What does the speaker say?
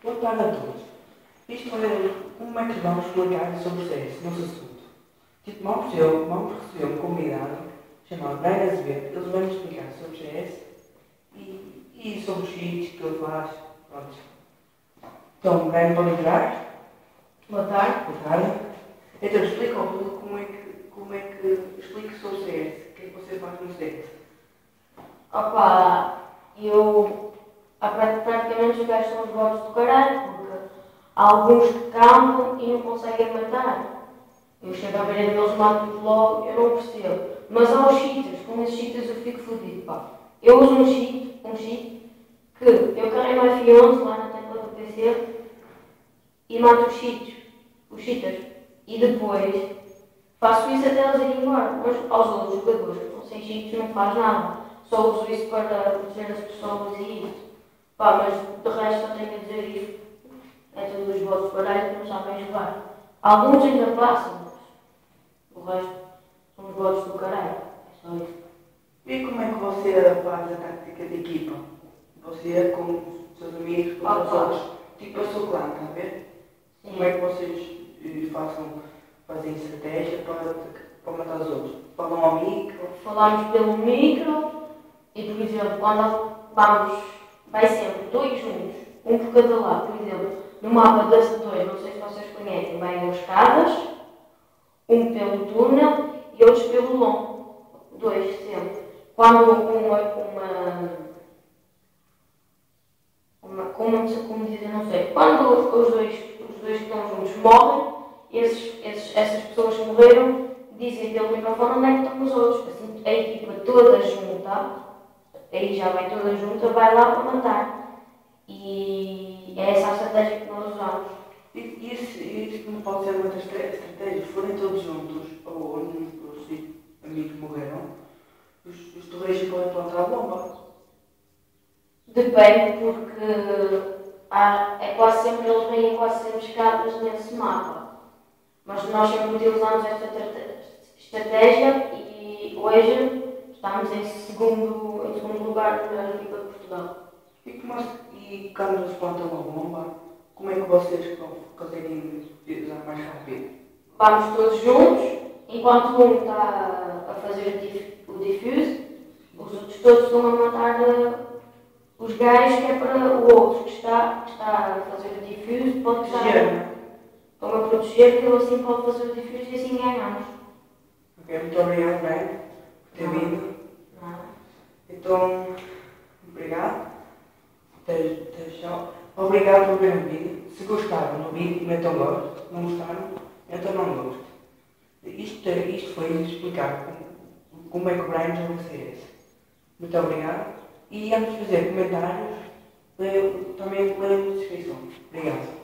Boa tarde a todos. Isto é como é que vamos explicar sobre o CS, nosso assunto. Vamos receber um convidado chamado Brian Azevedo. Eles vão explicar sobre o CS e sobre os cheats que ele faz. Pronto. Então, Brian, pode entrar? Boa tarde. Boa tarde. Então, explica ao público como é que explica sobre o CS. O que é que você faz no CS? Opa, praticamente os gajos são os votos do caralho, porque há alguns que campam e não conseguem matar. Eu chego à beira deles, mato-os logo, eu não percebo. Mas há os cheaters, com esses cheaters eu fico fodido, pá. Eu uso um cheat que eu carrego F11 lá na tecla do PC e mato os cheaters. E depois faço isso até eles irem embora. Mas aos outros jogadores que estão sem cheats não faz nada. Só uso isso para proteger as pessoas e isso. Pá, mas de resto só tenho a dizer isso. É todos os votos de baralho que não sabem jogar. Alguns ainda passam, mas o resto são os votos do caralho. É só isso. E como é que você faz a tática de equipa? Você com os seus amigos, com os outros? Tipo o seu clã, está a ver? Sim. Como é que vocês fazem estratégia para matar os outros? Falam ao micro? Falamos pelo micro e, por exemplo, quando vai sempre dois juntos, um por cada lado. Por exemplo, no mapa da C2, não sei se vocês conhecem, vai as escadas, um pelo túnel e outros pelo longo. Dois sempre. Quando como dizem, não sei, quando os dois que estão juntos morrem, essas pessoas que morreram dizem pelo microfone onde é que estão os outros. Assim, a equipa toda junta, aí já vai toda junta, vai lá para matar. E é essa a estratégia que nós usamos. E isso não pode ser uma das estratégias? Forem todos juntos, ou os amigos morreram, os terroristas podem plantar a bomba. Depende, porque eles vêm quase sempre escadas nesse mapa. Mas nós sempre utilizamos esta estratégia e hoje estamos em segundo lugar na equipa de Portugal. E quando eles plantam a bomba, como é que vocês conseguem usar mais rápido? Vamos todos juntos, enquanto um está a fazer o defuse, os outros todos estão a matar os gajos, que é para o outro que está a fazer o defuse pode estar. Estão a proteger, que ele assim pode fazer o defuse e assim ganhamos. Ok, muito obrigado, Brian, por ter vindo. Então, obrigado. Até tchau. Obrigado por verem o vídeo. Se gostaram do vídeo, metam gosto. Se não gostaram, então não gosto. Isto foi explicar como é que o Brian joga CS. Muito obrigado. E antes de fazer comentários, também leio a descrição. Obrigado.